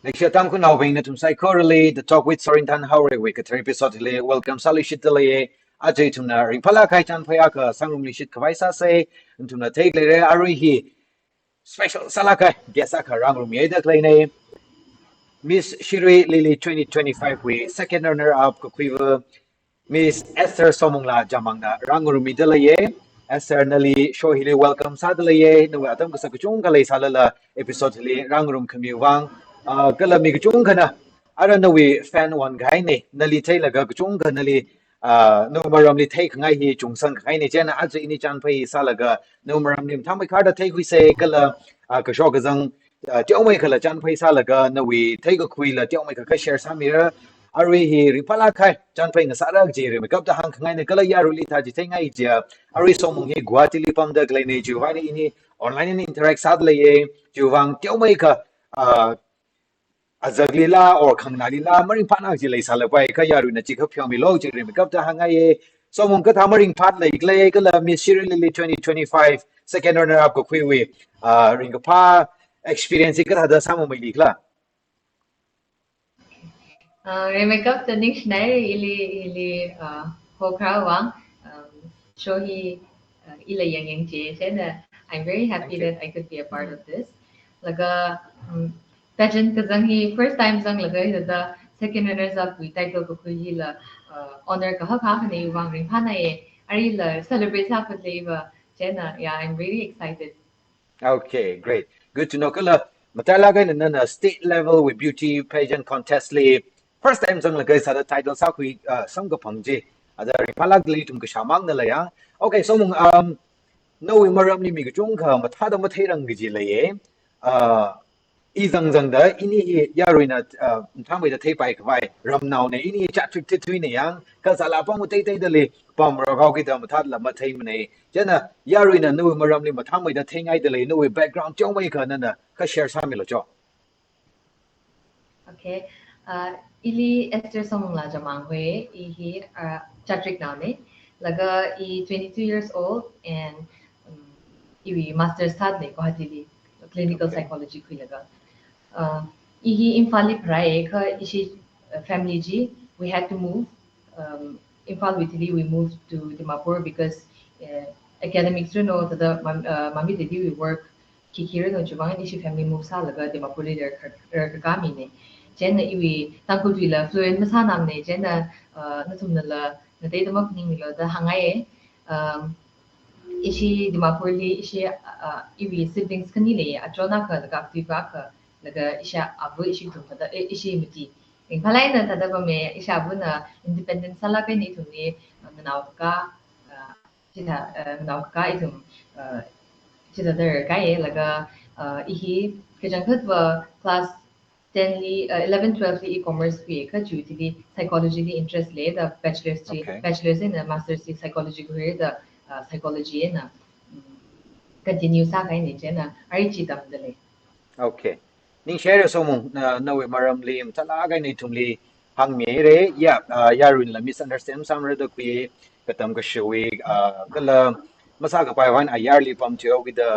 Lecture tam kun now being tum psychorally the talk with Sorintan Howry we could episode welcome Sally Shitale Ajay tumna ring pala kai chan phaya sangum li shit khawaisa say tumna take le ari hi special salaka gesa ka rangrum ye da kleine Miss Shirui Lily 2025 we second runner up ko quiver Miss Esther Somongla Jamangna Rangurumi Delaye, Esther Nali show hili welcome Sadalaye, no atam Kasakung Kalay Salala episode hili Rangurum Kamiwang, Kalami Kachungana. I don't know we fan one guy ne, Nali Taylor Gachunga Nali, no maramli take Ngai Chung Kaini Jana Aja ini Chan Pay Salaga, no maramlim Tamikada take we say Kala Kashogazang, Tiomaka Chan Pay Salaga, no we take a quilla, Tiomaka share Samira. Ari hi ripala khai chan pai na sara ji re makeup ta hang ngai ne kala ya ruli tha ji thengai ja ari somung hi guati li pam da klai ne ju wa ni ini online ni interact sad le ye ju wang tiao mai ka azagli la or khang na li la maring pa na ji le sa le pai ka ya ru na ji kha phyong mi lo ji re makeup ta hang ngai ye somung ka tha maring phat le klai ka la Miss Shirley Lily 2025 second runner up ko khui we ring ka pa experience ka tha da samu mai li kla Remake the next night ili hokra wang show he ila yang je said I'm very happy thank you that I could be a part of this. Laga pageant kazang he first time zang laga the second runners up we title ko kuhi la honor ka ha ne wang ring phana ye ari la celebrate ha ko leva jena yeah I'm very excited. Okay, great. Good to know. Kala matalaga na state level with beauty pageant contest li first time sang lagai sa title sa kui sang ka pangji ada ripalag li tum ka shamang na la ya. Okay, so mong no we maram ni mi ka chung ka mathada mathirang gi ji la ye. Izang da ini yarui na thang da thei pai kwai ram nau ne ini cha trick ti thui ne yang ka sala pang mu tei tei da le pam ro gao ki da ma that la ma thei ne jana yarui na nu ma ram li ma thang mai da thei ngai da le nu background chong mai ka na ka share sa mi lo cho Okay. Ili Esther Somla Jamangwe, ihi Chatrick Nane, laga 22 years old and iwi master's sadne ko hatili clinical okay psychology kui laga. Ihi Imphali praye ka ishi family ji we had to move. Imphal Vitili we moved to Dimapur because academics you know the mami dedi we work kikira no jubang ishi family move sa laga Dimapur der kami ne. Jen iwi tangkul la fluent masa nam ne jen na tum la na dei damak ning lo da hangai ishi Dimapur li ishi iwi siblings kanile achona ka laga aktiva ka laga isha abu ishi tum da ishi miti ing palai na tada ba me isha abu na independent sala kai ni tum ni menau ka sita menau ka itum sita der kai laga ihi kajang khat ba class 10 li 11 12 li e-commerce fi ka chu ti li psychology li interest le the okay bachelor's in master's in psychology ko the psychology na continue sa kai ni jena ari chi tam dale. okay ning share so mong na we maram li tala ga ni tum li hang mi re ya yarui la misunderstand sam re da kui ka tam ka shwi kala masa ka pai wan a yarly pam chio with the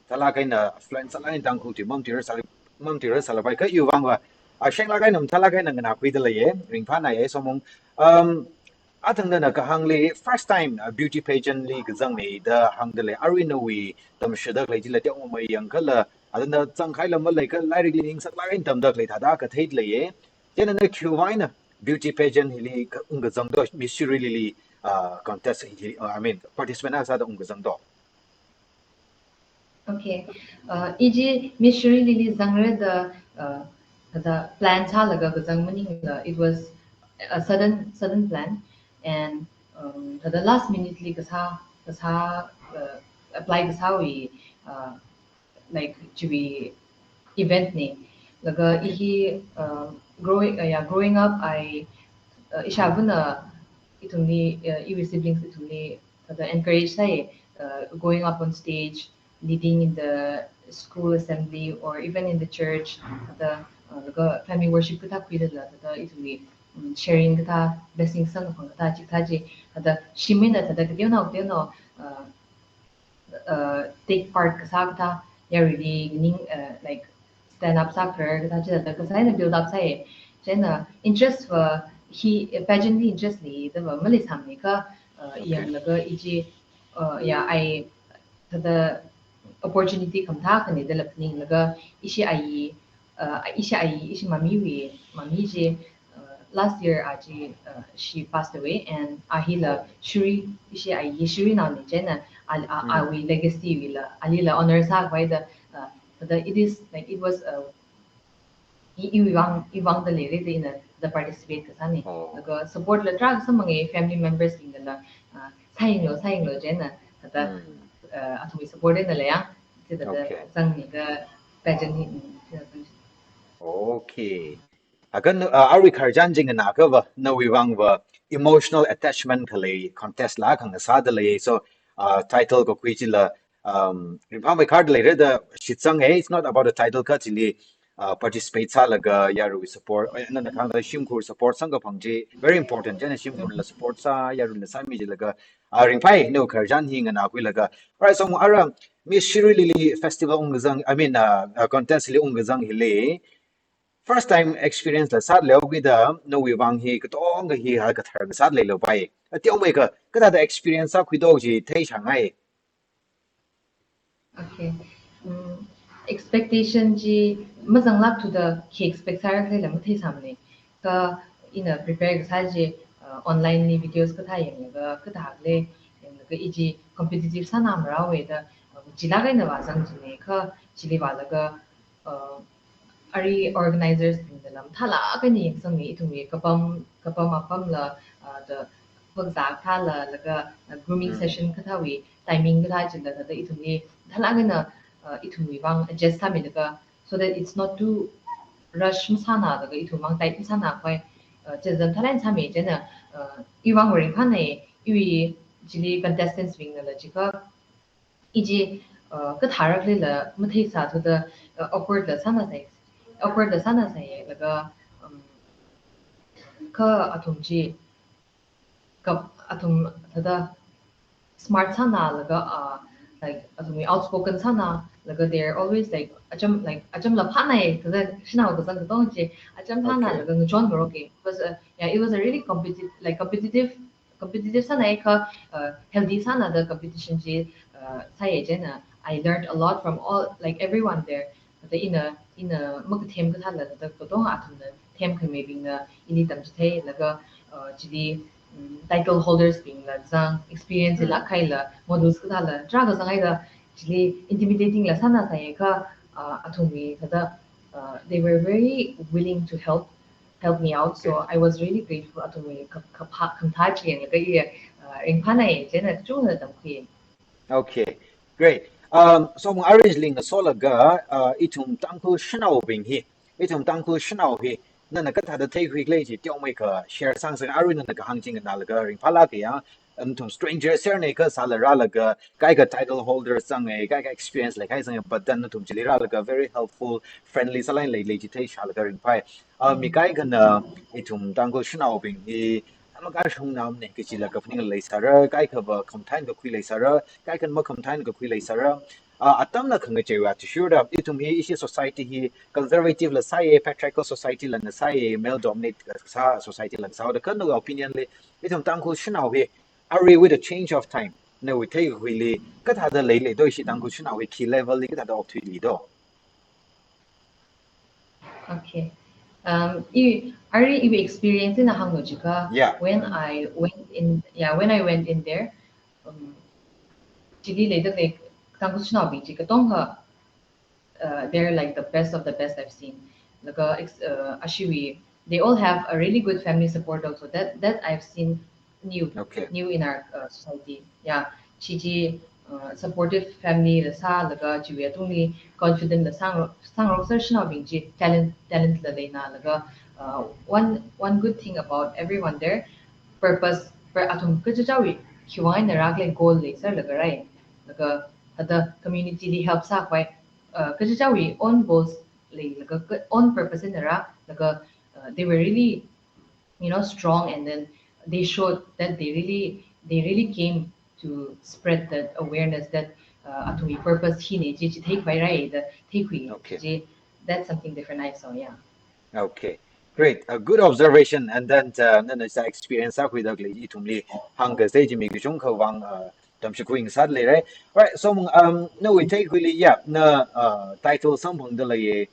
tala kai na fluent sala ni tang khu ti mom ti ra sala pai ka yu wang wa a sheng la kai nam tala kai na na kui de le ye ring pha na ye so mong um a thang na ka hang li first time beauty pageant li ka zang ni da hang de le ari no we tam shada lai ji la te o mai yang kala adana chang khai lam lai ka lai ri ling sak lai tam da lai tha da ka thei le ye chen na khu wai na beauty pageant hi li ka ung ka zang do Miss Shirui Lily contest hi I mean participant asa da ung ka zang do Okay. EG Miss Shirley Lily Zangre the plan cha laga ga zang mani it was a sudden plan and the last minute li ka sa apply ka sa we uh, like to be event ni laga ihi growing up I ishabuna itungni iwi siblings itungni the encourage say going up on stage leading in the school assembly or even in the church the family worship kita kuida la the itungni sharing kita blessings sang pang kita chiktaji the shimina the diyo no take part kasagta ya really like stand up soccer ta chi da ka sai na build up sai chen na interest for he pageant ni interest li da ba mali sam ni ka Okay. yang la ga iji yeah I the opportunity kam tha kan de lap ning la ga ishi mami wi mami je last year aji she passed away and ahila Oh. Shuri now ni jena I Hmm. we legacy wi la ali la honor sa by the it is like it was iwang the lady the in the participate ka sani Oh. laga support la drag sa mga family members ing la sayang lo jena the Hmm. atumi support na la ya the Okay. sang ni ga pageant ni Okay. Akan ari kharjan jing na ka ba no wi wang ba emotional attachment khale contest la khang sa da le so title ko kwi chi la rim phang bai card le re da shitsang hey it's not about the title ka chi li participate sa la ga ya ru support na na khang da shim khur support sang ka phang ji very important jana shim khur la support sa ya ru la sa mi ji la ga rim phai no kharjan hi na kwi la ga right so ara Miss Shirui Lily Festival ungzang I mean contest li ungzang hi le first time experience la sat leo gi da no wi wang hi ka tong ga hi ha ka thar ga sat le lo bai a tiong mai ka da experience sa khwi do ji thei chang ai okay expectation ji mazang lak to the ki expect sar khai lam thei samne ka in a prepare sa ji online ni videos ka thai yang ga ka da le yang ga iji competitive sa nam ra we da jila ga na wa sang ji ne ka chili wa la ga ari organizers in the lam thala ka ni sang ni tu mi kapam apam la the phok za kha la ga grooming hmm session ka tha wi timing ka tha chin da da itu ni thala ga na itu mi bang adjust ha mi da so that it's not too rush sana da ga itu mang tai sana kwai che zam thala sa mi je na i wang ring kha nei i jili contestants wing la chi ka 이제 그 다락을 무태사도 awkward 산나사이 awkward 산나사이 그가 그 아톰지 그 아톰 다다 smart sana like we outspoken sana they're always like la panai because shina ko sang dong che pana okay John Goroke was yeah it was a really competitive sana healthy sana the competition je sai je na I learned a lot from all like everyone there the in a muk them ka thala the ko dong atum the them ka maybe na ini tam che chili title holders being la zang experience la hmm kai la models ka la tra ga zang ai ga chili intimidating la sana sa ye ka atumi da they were very willing to help me out so okay I was really grateful atumi ka tha chi la ga ye in pana ye je na chu na tam khi okay great so mo orange ling so la ga itum tangku shnau bing hi itum tangku shnau hi na na ka tha da thei hui le ji tiong mai ka share sang sang aru na ka hang jing na la ga ring phala ke ya tum stranger ser ne ka sa la ra la ga kai ka title holder sang ai kai ka experience like kai sang but then tum chili ra la ga very helpful friendly sa lain le ji thei sha la ga ring pai mi kai ga na itum tangku shnau bing hi ama ka shung nam ne ke chi la ka phning le sa ra kai ka ba khom thain ka khui le sa ra kai kan ma khom thain ka khui le sa ra atam na khang che wa to sure da itum hi isi society hi conservative la sai patriarchal society la na sai male dominate sa society la sa da kan no opinion le itum tang ko shnau he are with a change of time no we take really ka tha da le le do shi tang ko shnau he key level li ka da of li do okay you already you experience in a hango jika yeah when I went in yeah when I went in there um chili later like tangku chna bi jika tongha they're like the best of the best I've seen. Like Ashiwi, they all have a really good family support also. That I've seen new okay new in our society. Yeah, Chiji supportive family the sa laga chiwi atungni confident the sang roser shna bingji talent la leina laga one good thing about everyone there purpose per atum kajawi kiwai na ragle goal le sir laga rai laga the community li help sa kwai kajawi own goals like a own purpose in ra like they were really strong and then they showed that they really came to spread that awareness that atumi purpose hi ne ji take by right the take hui okay ji that's something different I saw. Yeah. Okay, great. A good observation. And then sa experience sa with ugly itumli hunger stage mi gung ko wang tam shi kuin sadly right. Right. So no we take really yeah na title some pong de le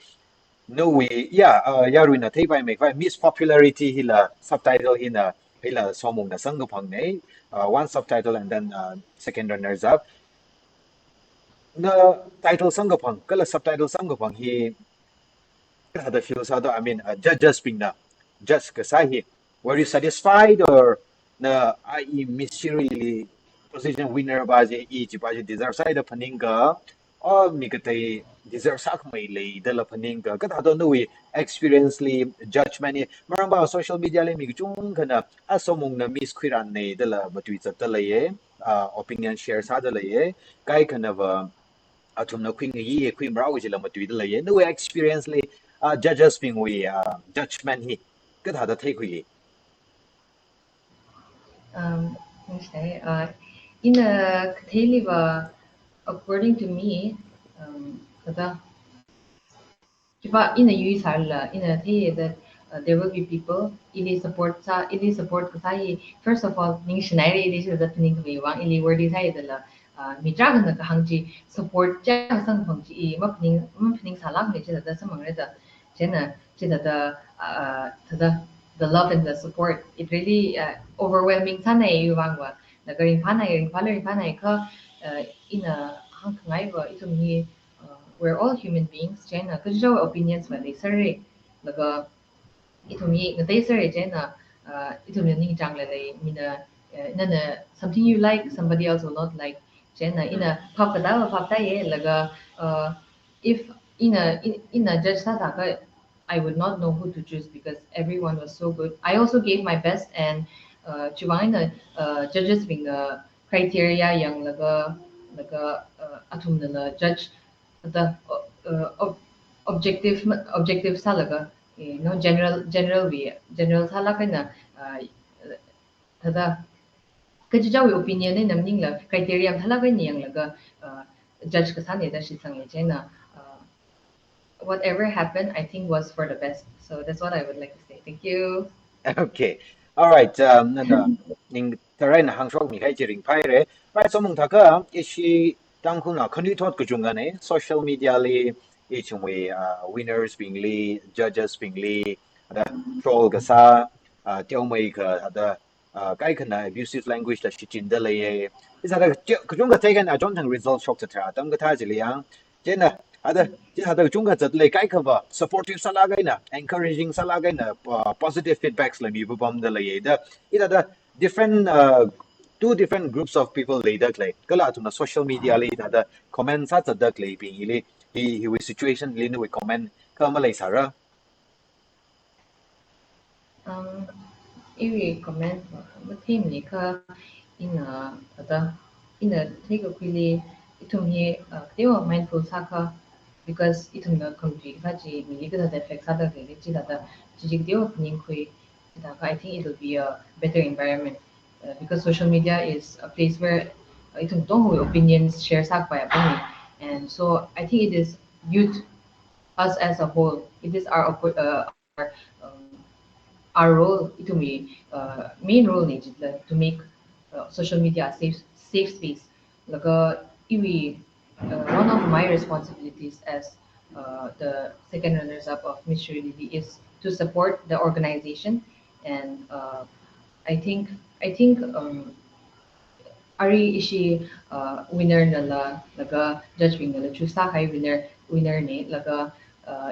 no we yeah ya ru na take by make by miss popularity hila subtitle hila somong na sang pong ne one subtitle and then second runners up na title sang pong kala subtitle sang pong hi the feels how I mean, judges being na judge kasahi. Were you satisfied or na I really position winner ba je each ba je deserve side of paninga or mikatay deserve sak may lay dala paninga kat hado no we experience li judgment ni marang ba social media le mi chung kana asomong na miss kwiran ne dala batwi sa dala ye opinion share sa dala ye kai kana ba atum na kwing yi kwing brau ji la matwi dala ye no we experience li judges being we judgment hi cái thà ta thấy quy Okay. In a Kathaliva, according to me, kada in a in a that there will be people ili support kasai first of all ning shinai ili is the ning we wang ili word is hai dala mi tra gan ka hangji support cha sang phang ji map ning salam me cha da samang re da chena cha da the love and the support it really overwhelming sana yu wang wa na garing panai ka in a hang ngai ba itum hi we're all human beings China because your opinions when they say like itumi na they say China itumi ni chang le mina nana something you like somebody else will not like China in a pop da ye like if in a judge sa ka I would not know who to choose because everyone was so good. I also gave my best and chuang judges being the criteria yang atum na judge the objective salaga general sala kana tada kajijawi opinion ne namning la criteria thala ga niyang laga judge ka sane da shi sang chena whatever happened I think was for the best so that's what I would like to say thank you. okay all right nanda ning tarai na hangshok mi kai jiring pai re right so mong thaka ishi tang khu na khani thot ku junga ne social media li each we winners being li judges being li ada troll ga sa tiao mai ka ada kai kana abusive language la shi chin da le ye is ada ku junga taken a don't result shock ta ta tam ga ta ji liang jena ada ji hada chunga chat le kai khaba supportive sala gai na encouraging sala gai na positive feedbacks la mi bu bam da le da ida da different two different groups of people le da le kala tu na social media le da comment sa chat da le bi le he with situation le no comment ka ma le sara um Iri comment ma team ni ka in a ada in a take a quickly itum hi they were mindful saka because itum na country ka ji mi ka da effect sada ke ji da ji de o ning kui da I think it will be a better environment because social media is a place where itum dong opinions share sak by and so I think it is youth us as a whole it is our role to me main role ni to make social media a safe space like one of my responsibilities as the second runners up of Miss Shirui Lily is to support the organization and I think Ari ishi winner nala laga judge wing nala chusa kai winner ne laga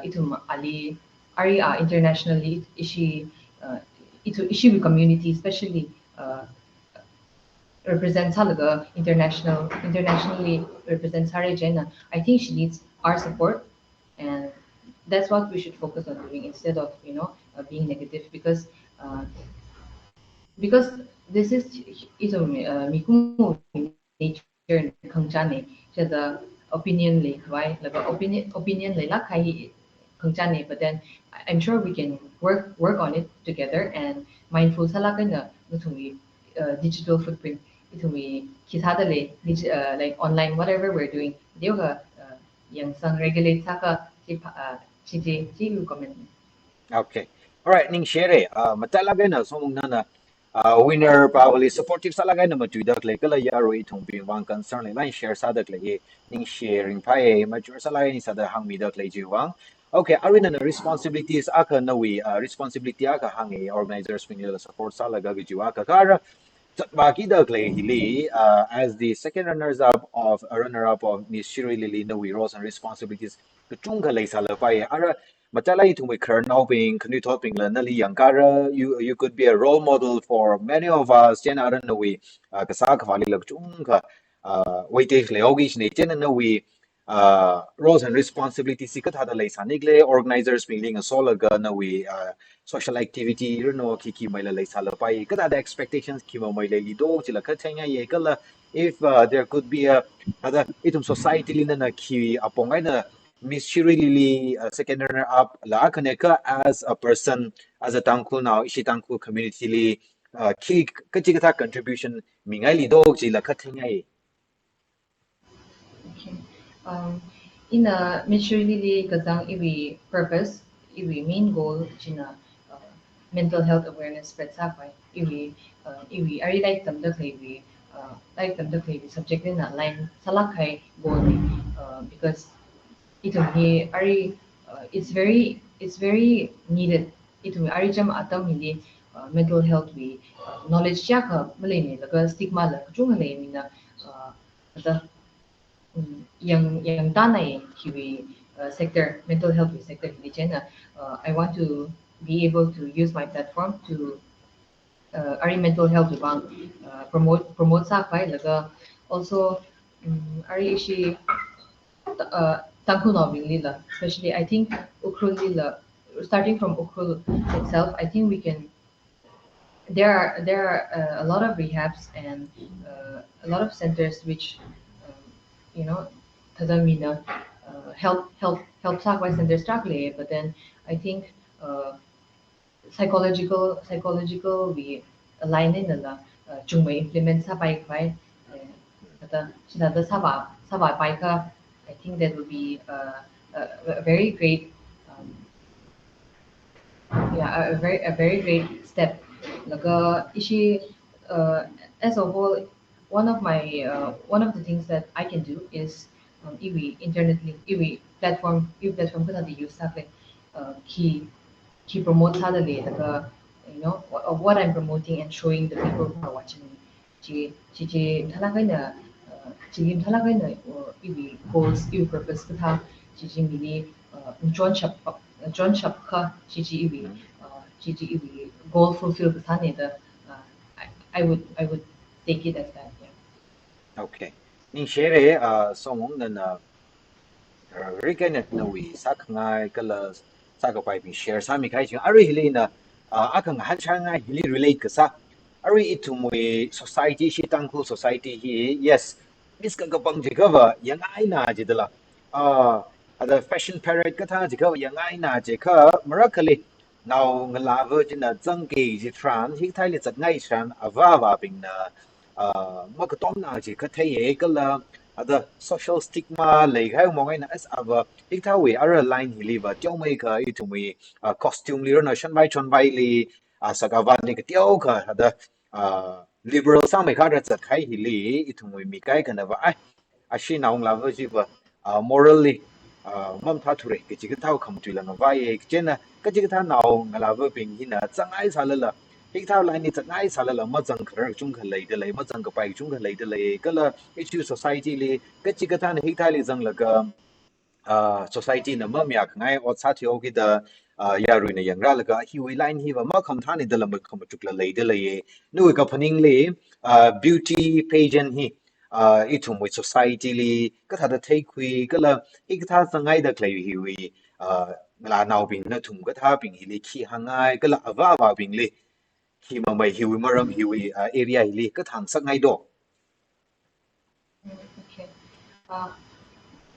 itum ali Ari internationally ishi itu ishi with community especially uh, represents halaga internationally represents Hari Jena. I think she needs our support and that's what we should focus on doing instead of being negative because this is ito mi nature khangchane the opinion le kwai like opinion le la khai khangchane but then I'm sure we can work on it together and mindful sala kana nutumi digital footprint itumi kisada le like online whatever we're doing deu ga yang sang regulate saka chị comment. Okay. All right, ning share matalagay na so mong na winner probably supportive salagay na matuidak like kala yaro itong bingwang concern like share sadak like ning sharing pai mature salagay ni sada hang midak like jiwang. Okay, arina na responsibilities aka na we responsibility aka hangi organizers pinila support salaga gijiwa ka kara baki da clay hili as the second runner up of Miss Shirui Lily no we roles and responsibilities the chunga lay sala pai ara matala itu we current now being kanu topping la nali yankara you could be a role model for many of us jen ara no we kasak vali la chunga waitage le ogi shne jen no we roles and responsibilities sikat hada lay sanigle organizers being a solo ga no we social activity you know kiki mai la sala pai kada the expectations ki mai la li do chila ka thenga ye kala if there could be a other itum society lina na ki apongai na Miss Shirley Lily second runner up la kaneka as a person as a tangkul now ishi tangkul community li ki kachigata contribution mingai li do chila ka thenga ye. Okay. Um, in a maturely kazang iwi purpose, iwi main goal china mental health awareness spread sakwai iwi ari like them the iwi subject in a line salakai goal ni because ito hi ari it's very needed ito ari jam atam hindi mental health we knowledge cha ka malay ni laga stigma la chung halay ni na the yang tanay kiwi sector mental health sector hindi china I want to be able to use my platform to ari mental health bang promote sa pai laga also ari ishi tangku no lila especially I think ukrul lila starting from ukrul itself I think we can there are a lot of rehabs and a lot of centers which you know tadamina help sakwai center struggle but then I think psychological we align in la chung may implement sa pai kwai kata sila the saba pai ka I think that would be a very great um, yeah a very great step laga ishi as a whole one of the things that I can do is iwi internetly iwi platform ko na use sa key promote sa laga of what I'm promoting and showing the people who are watching me chi talaga na chi talaga na iwi goals iwi purpose ko ta chi mini John Shop ka iwi goal fulfill ka the I would take it as that yeah. Okay. Ning share somong na Riken na we sak ngai kala sak pai bi share sami kai chung ari hili na akang han chang ngai hili relate ka sa ari itu mui society shi tangku society hi yes mis ka gapang ji ka ba yang ai na ji de la ada fashion parade ka tha ji ka yang ai na ji ka marakali now ngala ver ji na zang ge ji tran hi thai le zat ngai tran ava ping na ma ka tom na ji ka thai ye ka la ada social stigma lei khai mo ngai na as ava ik tha we ara line hi liva tiao mai ka I tu mi costume li na shan bai chon bai li sagawa ni ka tiao ka ada liberal sa mai kha ra chat khai hi li I tu mi kai ka na ba ai ashi na ong la va ji ba morally mam tha thu re ke chi ka thau kham tu la na va ye chen na ka chi ka tha na ong la va ping hi na chang ai sa la ik thau lai ni chang ai sa la ma chang khar chung kha lei de lei ma chang ka pai chung kha lei de lei ka la issue society li ka chi ka tha na hi thai li jang la ka society na ma myak ngai o cha thi o ki da ya ru na yang ra la ka hi wi line hi ba ma kham tha ni da la ma kham chuk la lei de lei nu ka phaning le beauty pageant hi I thum with society li ka tha da thai khui ka la ik tha sangai da klei hi wi la nau ping na thum ka tha ping hi li khi hangai ka la awa ping li khi mà mày hiểu mà ram hiểu area hi cái thằng sắc ngay đó. Okay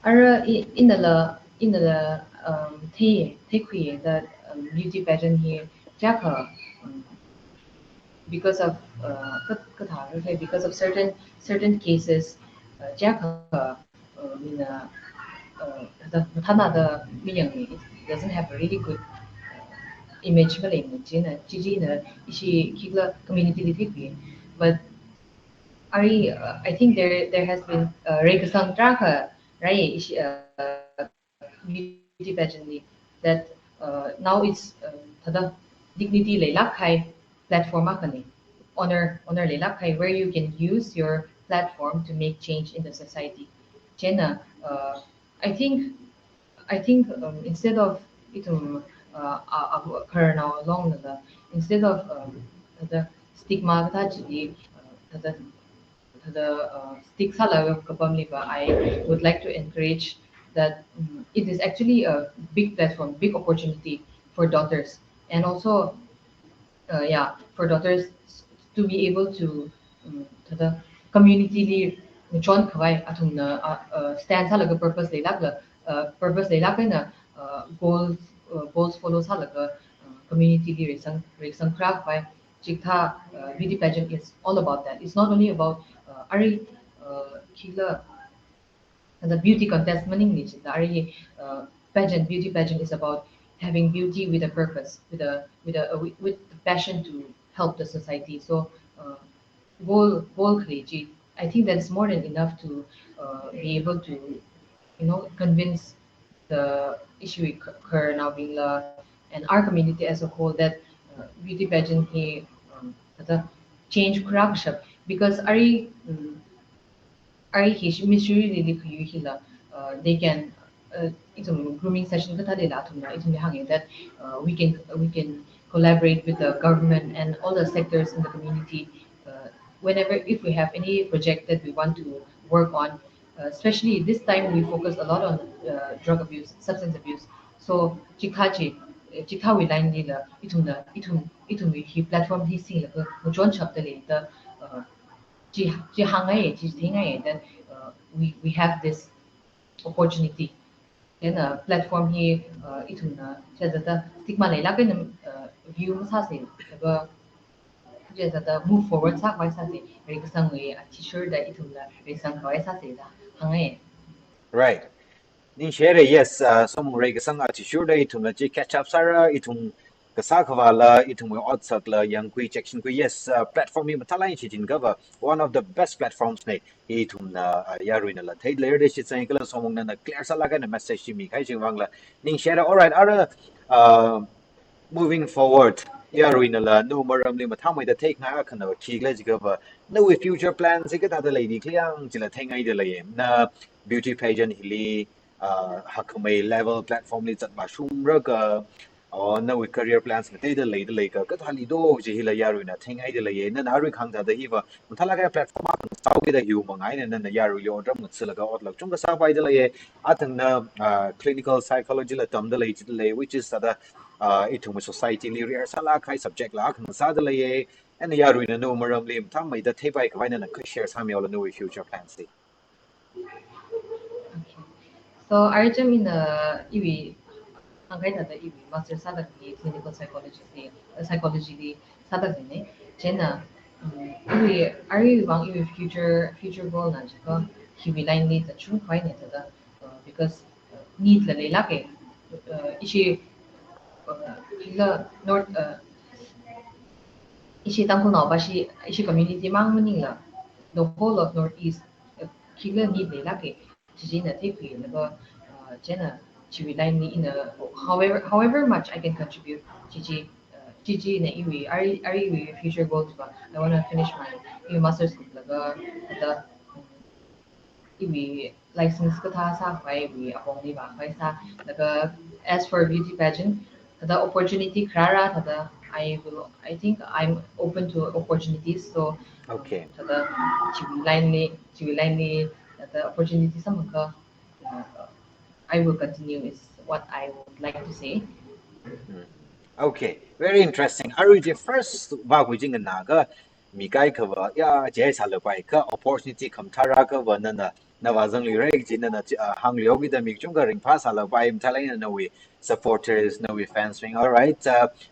Ara the khui that beauty pageant here jaka because of because of certain cases jaka the it doesn't have a really good image Gigi she community but I think there has been Rekasang Traka, right? Beauty pageant that now it's tada dignity lay lakhai platform makani honor lay lakhai where you can use your platform to make change in the society. Jenna, I think instead of itum karna along instead of the stigma the stick salaga kapamliba, I would like to encourage that it is actually a big platform, big opportunity for daughters, and also for daughters to be able to the community li chon khawai athumna stand salaga purpose le lag na goals follow salaga community li resang craft by chikha beauty pageant is all about that. It's not only about ari kila the beauty contest maning ni pageant beauty pageant is about having beauty with a purpose with the passion to help the society. So goal create I think that's more than enough to be able to convince the issue now being and our community as a whole that beauty pageant the change corruption because are Shirui Lily hila they can grooming session that we can collaborate with the government and all the sectors in the community whenever if we have any project that we want to work on especially this time we focus a lot on drug abuse substance abuse so chikha line la hi platform hi sing la ko jon chap the that we have this opportunity then a platform here ituna the stigma lai la view sa se the move forward sa kwai sa se re ka sang we sure that ituna re sang kwai sa se da hangai Right. Nin share yes som reg sang attitude itum la ji catch up sara itum kasakwa itum we outside la yang kui section kui yes platform mi matala in chitin gava one of the best platforms ne itum la yaruina la thai layer de chit sang kala somong na clear sala ka na message mi khai jing wang la nin share all right ara moving forward yaruina la no maram li mathamai da take na kan na chi la jiga ba no with future plans ka da lady kliang jila thengai de la yem na beauty pageant hili hakamay level platform li chat ba shum ra ka or na with career plans na te de le ka thali do ji hila yaruina thengai de la ye na na ri khang da hi ba thala ka platform ma sau ge da hu mangai na na yaru yo dram ngat sila ka ot lak chung ka sa bai de la ye atang na clinical psychology la tam de le which is that itum society li ri sala khai subject la khang sa de la ye and yaruina no maram lim tham mai da the bai ka na ka share sam yo la no future plans okay so arjam in the iwi ang kai da iwi master sa clinical psychology psychology sadak ne jena iwi are you wang iwi future goal na jika he will line need the chung kwai ne da because need la le la ke ishi la north ishi tangkul no ba shi ishi community mang maning la the whole of northeast killer need le la ke chi na take le ba jena chi will line ni in a however much I can contribute chi Gigi na iwi are iwi future goals ba I want to finish my iwi master's school laga the iwi license ka tha sa kwai iwi apong ni ba kwai sa laga as for beauty pageant the opportunity krara the I think I'm open to opportunities so okay the chiwi line ni the opportunity samaka I will continue is what I would like to say. Mm. Okay, very interesting. Aru je first ba ku jing na ga mi kai ka ba ya je sa le bai ka opportunity kam thara ka ba na na Nawazang Lirek Jin and Hang Liu with the Mikjunga Ring Pasala by Thailand no we supporters, no we fans wing. All right,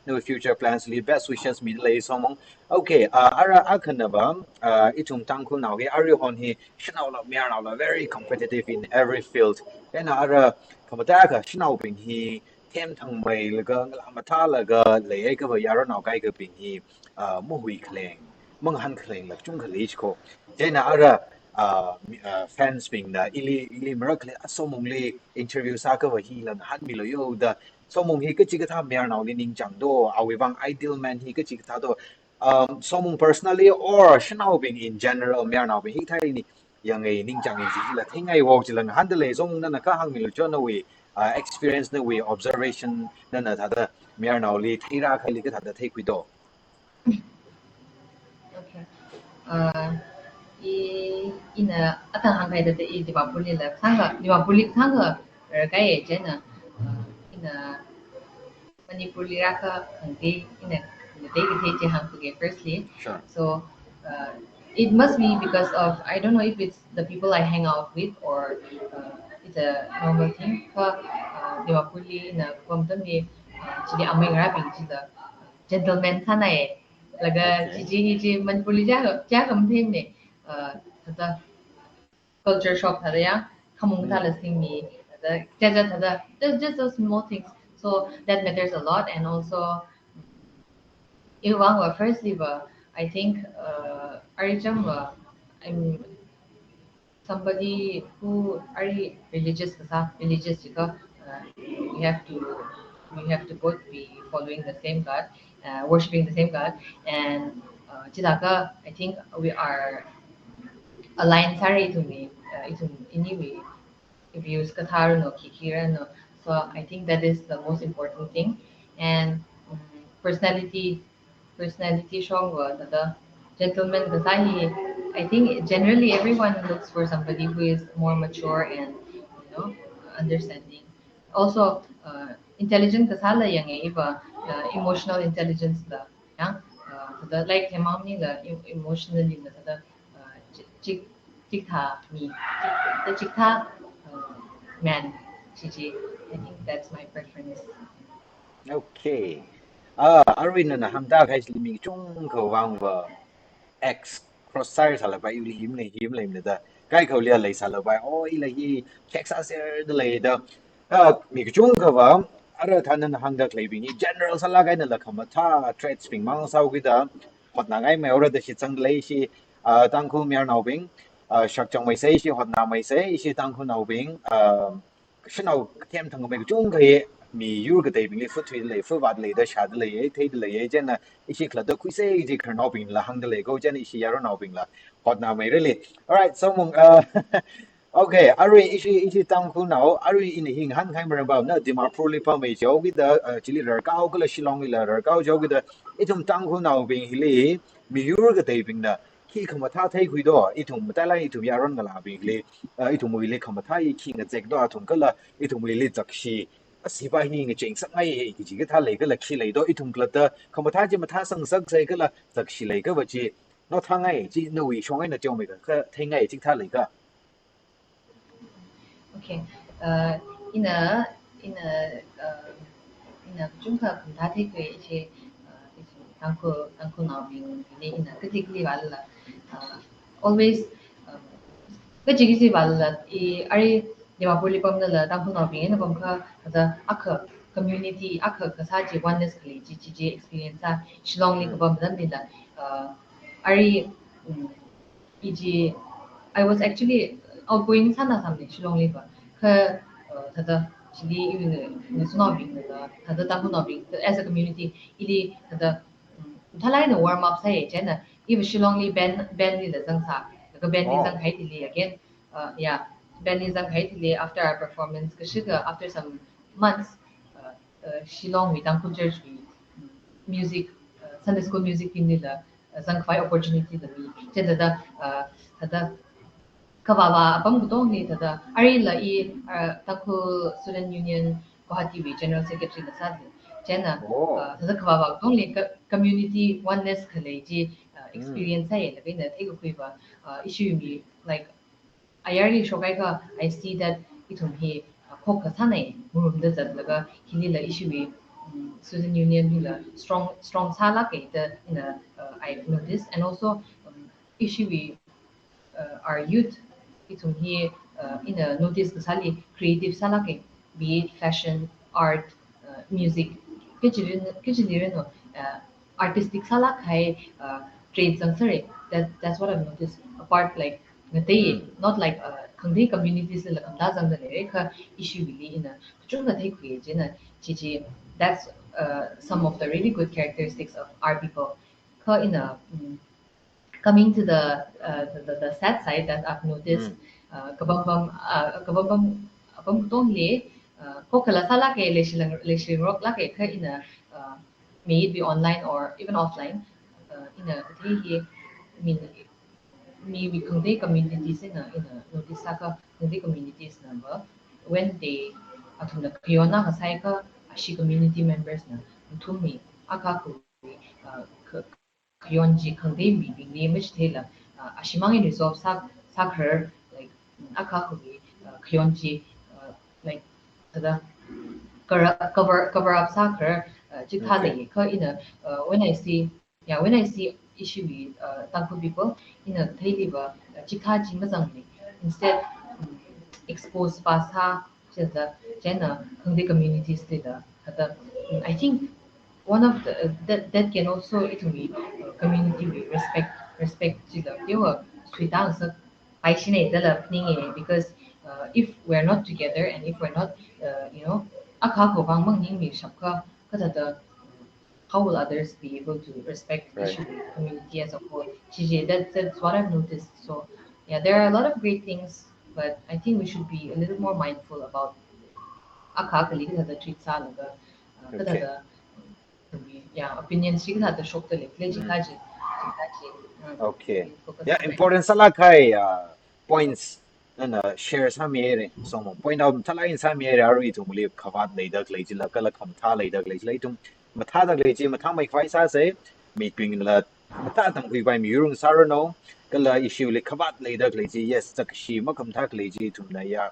no future plans, leave best wishes, middle age song. Okay, Ara Akanaba, Itum Tanku now he are you on he Shanaula Miarnaula very competitive in every field. Then Ara Kamataka Shnaubing he Tem Tang Wei Laga Matalaga Leega Yarana Gaiga Bing he Muhui Kling, Munghan Kling, like Junka Lichko. Then Ara fans being the ili miracle so mongly interview saka wa hi lan han mi lo yo da so mong hi ka chi ka tha mer naw li ning chang do awi bang ideal man hi ka chi ka tha do so mong personally or shnau being in general mer naw hi thai ni yang ei ning chang ei ji la thing ai wo chi lang han de le so mong na ka hang mi lo cho no we experience no we observation na tha da mer naw li thai ra khai li ka tha da thai kwi do Okay. Uh, ina atang hang kai da i di ba puli la sanga di ba puli sanga kai je na ina manipuli ra ka hang ti ina ina dai ki je hang ku ge firstly. sure So it must be because of I don't know if it's the people I hang out with or it's a normal thing. Ka di ba puli na kom tam ni chỉ amai ra ping chỉ da gentleman sana này laga okay chi man puli ja kam thêm ne thật culture shock thada ya khamung tha la mm. sing mi the jaja thada just those small things so that matters a lot and also in one first liver I think arijam I'm somebody who are religious religious because we have to we have to both be following the same God worshiping the same God and I think we are aligned sorry to me itu anyway views kathar no kikira no so I think that is the most important thing and personality strong the gentleman kasahi I think generally everyone looks for somebody who is more mature and understanding also intelligent kasala yang iba emotional intelligence da yeah the like hemamni the emotionally the chik chik tha me the chik tha man Gigi. I think that's my preference. Okay. Arwin na hamda kai limi chung ko wang wa X cross sire sala ba yuli him le da kai ko lia le sala ba o ila hi check sa ser de le da mi chung ko wa ara than na hang da le bi ni general sala kai na la khama tha trade spring mang sau ki da hot na ngai me ora da shi chang le shi tang khu mer nau bing shak chang mai sei shi hot na mai sei shi tang khu nau bing shinau tem thang me chung kai mi yur ga dai bing le fu thui le fu wat le da sha de le thei de le jen na ishi kla da kuise ji khar nau bing la hang de le go jen ishi yaro nau bing la hot na mai really all right so mong okay ari ishi tang khu nau ari in hing han khai mer ba na dimar pro le pa mai jo gi da chili rar kau ga la shilong la rar kau jo gi da itum tang khu nau bing hi le mi yur ga dai bing na khi khama tha thai khui do itum ta lai itum yaron ga la bing le itum mo le khama tha i khi nga jek do atum ka la itum mo le jak shi asiba hi nge cheng sak ngai ki ji ga tha le ga la khi le do itum kla ta khama tha ji ma tha sang sak sai ga la jak shi le ga ba ji no tha ngai ji no wi shong ai na jong me ga ka thai ngai ji tha le ga Okay. Uh, in a in a chúng ta cũng đã thấy cái tăng cường nào mình in a cái gì bảo là always cái gì bảo là ari di ma puli pam la tăng cường nào mình nó pam ka the akha community akha ka sa ji oneness kli ji experience a shillong li ka pam dan din la ari iji I was actually outgoing sana samne Shillong liba ka tada chili even snobing tada tamu nobbing as a community ili tada thalai no warm up sai jena even Shillong li ben li the zang sa ka ben li zang oh hai li again yeah ben li zang hai li after our performance ka shiga after some months Shillong we tang church we music Sunday school music in the zang khai opportunity the mi jena tada kawawa apam gutong ni tada ari la takhu student union Guwahati we general secretary na sa jena oh tada kawawa gutong ni community oneness khale ji mm experience hai la na thegu kuiba issue mi like IRE shokai I see that itum he kokasane murum de zatlaga hilila issue Susan Union hila strong salake the in a I've noticed and also issue our youth itum he in a notice kasali creative salake be it fashion art music kichilirin artistic salak hai trades and sorry that's what I've noticed apart like ngatei not like khangdei communities la kamda jang da le kha issue really in a chung ga thai khue je na chi that's some of the really good characteristics of our people kha in a coming to the sad side that I've noticed, kababam abam tong le ko kala sala ke le shilang rock la ke ka in a may it be online or even offline in a I mean we convey communities in a notice saka convey communities number when they atun na kiona kasai ka ashi community members na tum mi aka ku kion ji convey meeting ni which tela ashimang in resolve sak her like aka ku kion ji like the cover up soccer chitali ka in a when I see issue with thankful people in a daily ba chitha ji mazang instead expose pasa the jena the communities the I think one of the that can also it will be community with respect to the viewer sweet answer I because if we're not together and if we're not akako bang mang ning mi shapka kada how will others be able to respect the issue with community as a whole? Gigi, that's what I've noticed. So yeah, there are a lot of great things, but I think we should be a little more mindful about akakali kada the treat salaga kada Okay. the yeah opinions shi kada the shop the like jitaji Okay. we focus Yeah, on that. important sa kai points and share sa mere so mo point out tala in sa mere ari tu muli khabat lei dak lei jila kala kham tha lei dak lei tum matha dak lei ji matha mai khwai sa se mi ping la matha tang hui bai mi rung sarano kala issue le khabat lei dak lei ji yes tak shi ma kham thak lei ji tum la ya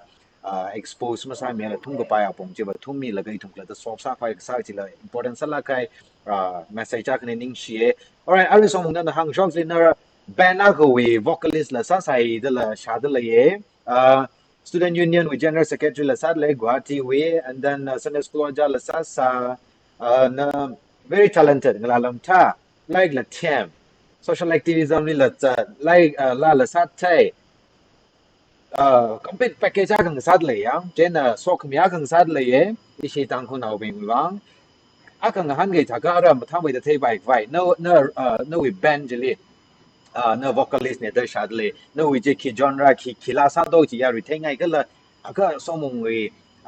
expose ma sa me la thum ko pa ya pong je ba thum mi la gai thum la the soft sa phai sa ji la important sa la kai message ak ne ning shi alright, ari so mong na hang shong na band ako we vocalist la sa sai de la sha de la ye. Student union we general secretary la sa le Guwahati we and then Sunday school ja la sa na very talented ngala ta like la tem social activism ni la like la sa tai complete package kang sa le ya jen sok mi kang sa le ye ishi tang ko na bing wang akang han ge ta ga ra ma ta we de te bai vai no we band jeli no vocalist ne da shadle no we je ki genre ki la sa do ji ya ri thai ngai ka la aka so mong we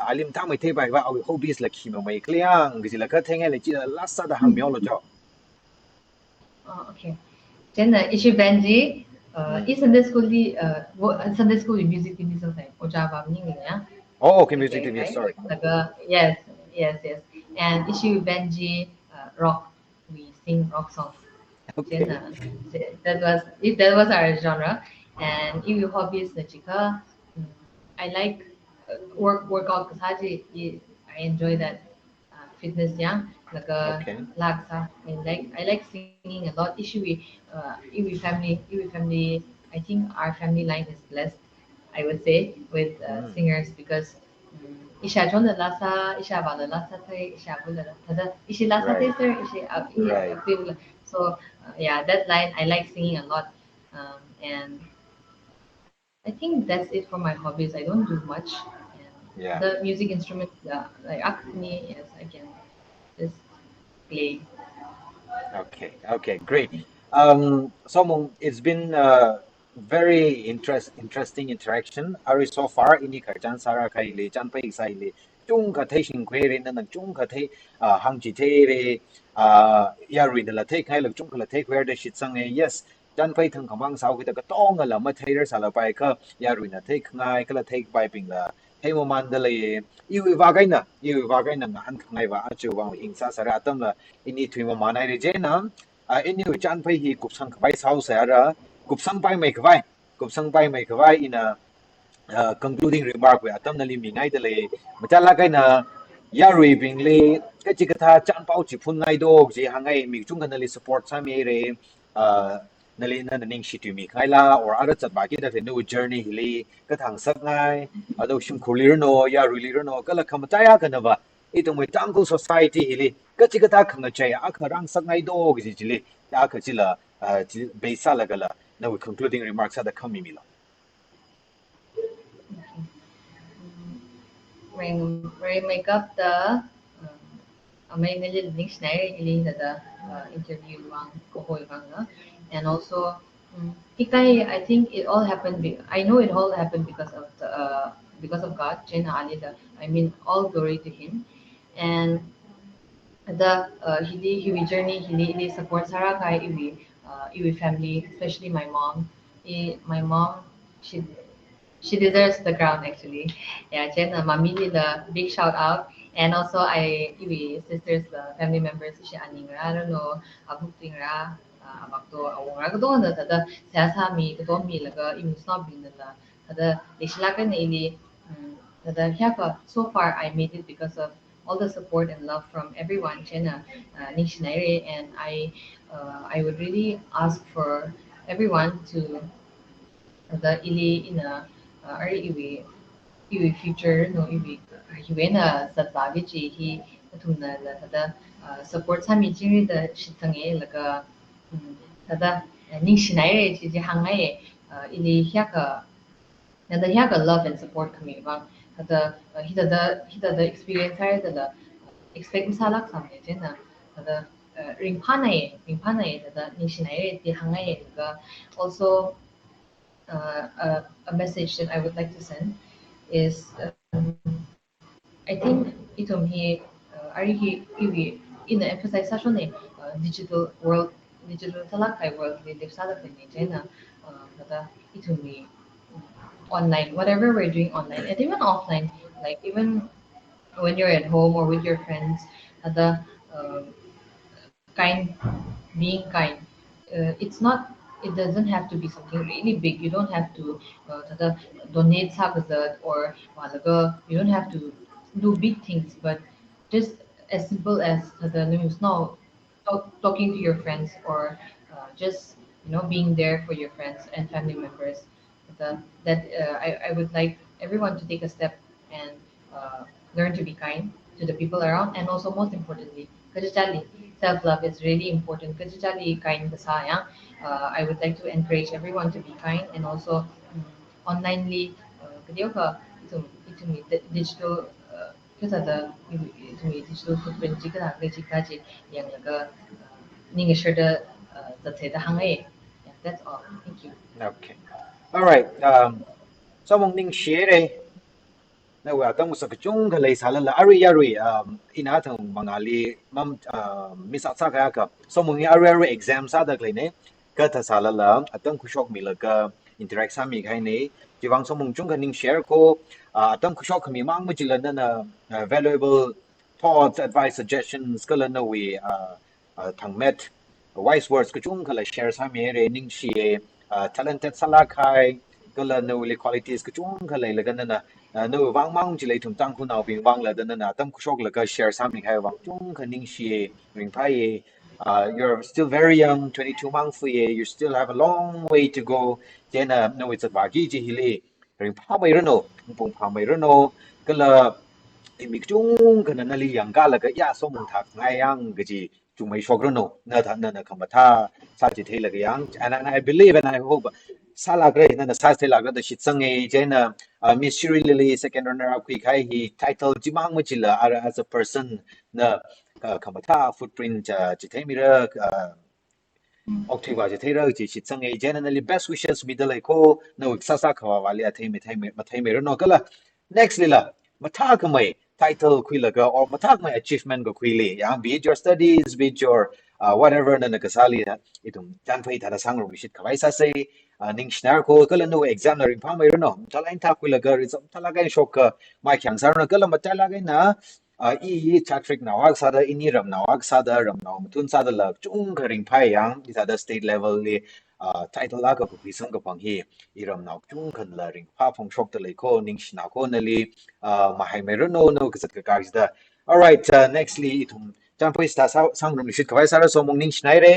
alim ta mai the bai wa au hobbies la ki ma mai kliang gi la ka thai ngai le ji la sa da hang myo lo jo Okay. Then issue Benji is Sunday school music in this thing Ojaba meaning yeah. oh okay music Okay, TV right? sorry Like yes. And issue Benji rock we sing rock songs. Then okay that was our genre. And if hobbies na chika, I like workout kasi I enjoy that fitness yeah like okay laksa and I like singing a lot Iwi family I think our family line is blessed I would say with mm, singers because isha chon the lasa isha ba the lasa tay isha bula tada ishi lasa right taster ishi right so yeah that line I like singing a lot and I think that's it for my hobbies. I don't do much. And yeah the music instrument, like acne, yes, I can just play. okay, okay, great. So it's been very interesting interaction. Ari so far ini kerjaan Sarah kai le jan pai sai le chung ka thai sing kwe re na chung ka thai hang chi the re ya ri de la thai kai le chung ka la thai kwe de shit sang e yes jan pai thang kamang sau ki ta ka tong la ma thai re sa la pai ka ya ri na thai ngai ka la thai pai ping la thai mo man de le iwi va kai na han ngai wa a chu wa ing sa sa ra tam la ini thui ma manai re je na ini chan phai hi kup sang bai sau sa ra kup sang bai mai khwai ina concluding remark we atam na li mingai de le machala kai na ya ri bing le ka chi ka tha chan pau chi phun ngai do ji hangai mi chung na li support sa mi re na li na ning shi tu mi khai la or ara chat ba ki da no journey hi li ka thang sak ngai ado shim khulir no ya ri li no ka la kham ta ya ka na ba itong mai tangko society hi li ka chi ka tha khang na chai a kha rang sak ngai do ji li ya ka chi la be sa la ga la na we concluding remarks ada kham mi lo When make up the may nili links na ili the interview wang kohoy wang and also hikay I think it all happened I know it all happened because of God Jen Ali I mean all glory to him and the Hili journey Hili support Sarah Kai Iwi family, especially my mom. My mom, she she deserves the crown actually. Yeah, Jen, mommy did a big shout out, and also Iwi sisters, family members, she aning ra, I don't know, abuk ting ra, abak to awong ra, kato na tada siya mi, kato mi laga imus na bin na tada leishlakan na ili so far I made it because of all the support and love from everyone, Chena, Nishinare, and I would really ask for everyone to the ili in a or iwi future no iwi na sa bagage he tumna la tada support sa mi jiri da shitange laga tada Nishinare ji hangai ili hyaka and the yaga love and support kami bang the the experience hari the expect misalak samne je na the ring panai the nishinai ti hangai the also a message that I would like to send is I think itom he are he in the emphasize session digital world digital talakai world live salak ni je na itom he online, whatever we're doing online, and even offline, like even when you're at home or with your friends, the kind, being kind. It's not. It doesn't have to be something really big. You don't have to the donate sabazat or walaga. You don't have to do big things, but just as simple as the news now, talking to your friends or just being there for your friends and family members that I would like everyone to take a step and uh, learn to be kind to the people around and also most importantly kajali self-love is really important kajali kind ka sayang I would like to encourage everyone to be kind and also onlinely kadiyo ka itumi digital kasi itumi digital footprint jika na kajikaji yang naga ninga sure the hangay yeah that's all thank you. okay all right so mong ning share na wa tang sa chung ka lei sala la ari ina thang mangali mam misa sa ka ka so mong ari exam sa da klei ne ka tha sala la atang khu shok mi la ka interact sa mi khai ne jiwang so mong chung ka ning share ko atang khu shok mi mang mu ji la na valuable thoughts advice suggestions ka la na we thang met wise words ka chung ka la share sa mi re ning shi talented sala khai ka la na we qualities ka chung ka lei la ka na no wang mang chỉ lấy thùng tăng khu nào bình wang là đơn là tâm khúc là cái share sang mình hay wang chung khả năng xì mình phải you're still very young 22 months you still have a long way to go cho nên no it's a bagi chỉ hili mình phá mấy rồi no mình phá mấy rồi no cái là mình chung cái này là yang cả là cái ya số mình thạc ngay yang cái gì chung mấy số rồi no na không mà tha sa chỉ thấy là cái yang and I believe and I hope sala gre na sa se la ga da shit sang e je na Miss Shirui Lily second runner up quick hai hi title jimang mo chila as a person na kamata footprint chi thai mi ra October je thai ra chi shit sang e generally best wishes mi dal ko no sa sa khawa wali a thai me ro no kala next lila matha ka mai title khui la ga or matha mai achievement go khui le ya be it your studies be it your whatever na nakasali na itum tan phai thara sang ro mi shit khawai sa se ning shnar ko kala no exam na ring phang mai ro no talain tha khui la ga result talaga shok mai khyang sar na kala matalaga na i chatrik na wak sada ini ram na wak sada ram na mutun sada la chung ka ring phai yang is at the state level le title la ka phi sam ka pang hi iram nak chung khan la ring pha phong shok ta le ko ning shna ko na li ma hai me ro no ka zat ka da. All right, nextly itum chan poi sta sang rum shit ka vai sara so mong ning shnai re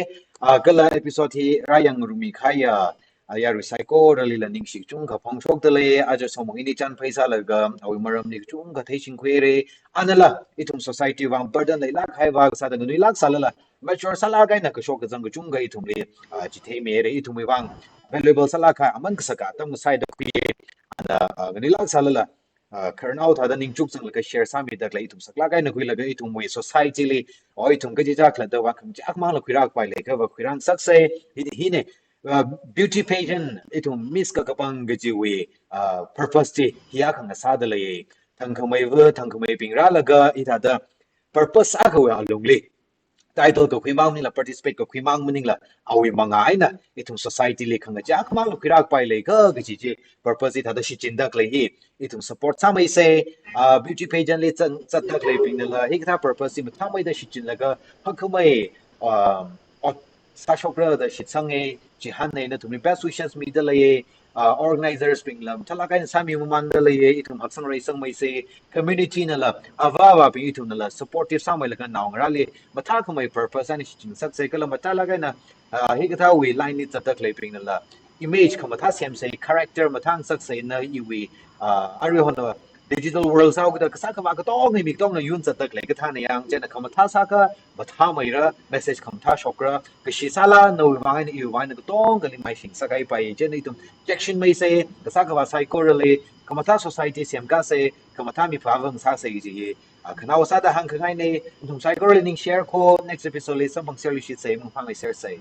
kala episode hi rayang rumi khaya ya ru sai ko ra li la ning shik chung ka phong shok ta le a ja so mong ini chan poi sa la ga awi maram ni chung ka thai ching khwe re anala itum society wang burden lai lak hai wa sa da nui lak sa la mature sala ga na ka shok ka jang ka chung ga itum le chi thei me re itum wang valuable sala kha aman ka saka tam sai da khwe ana ngani lak sa la current out hada ning chuk sang ka share sami dak lai tum sakla kai na khui laga itum moi society le oi tum ka ji ja khla da wa kham jak ma la khuirak pai le ka wa khuiran sak se hi ne beauty pageant itum miss ka kapang ga ji we purpose ti hiya khang sa da le thang khamai wa thang khamai ping ra laga ita da purpose a ka wa long le title ko khimang ni la participate ko khimang mning la awi manga aina itum society le khanga ja khmang lo khirak pai le ka gi ji purpose it hada shi chindak le hi itum support samai se beauty pageant le chat dak le ping la hi ka purpose mi thamai da shi chin la ga hakmai sa shokra da shi change ji han ne na tumi best wishes mi da le organizers ping lam thala kai sami man da le itum haksang rai sang mai se community na la awa bi itum na la supportive samai la ka naung ra le matha khamai purpose ani chin sak se kala mata la ga na hi ka tha we line ni chatak le ping na la image khama tha sem se character mathang sak se na I we ari hon digital world sao ka sa ka ma ka tong ni mi tong na yun chatak le ka tha na yang chen khama tha sa ka matha mai ra message kham tha shokra ka shi sala no wa ni I wa ni ka tong ka li mai sing sa kai pai chen ni tum jackson mai se ka sa ka wa sai ko le khama tha society sem ka se khama tha mi pha wang sa se ji khana wa sa da hang ka ngai ne tum sai ko le ning share ko next episode le sam bang share li shi se mong phang le share se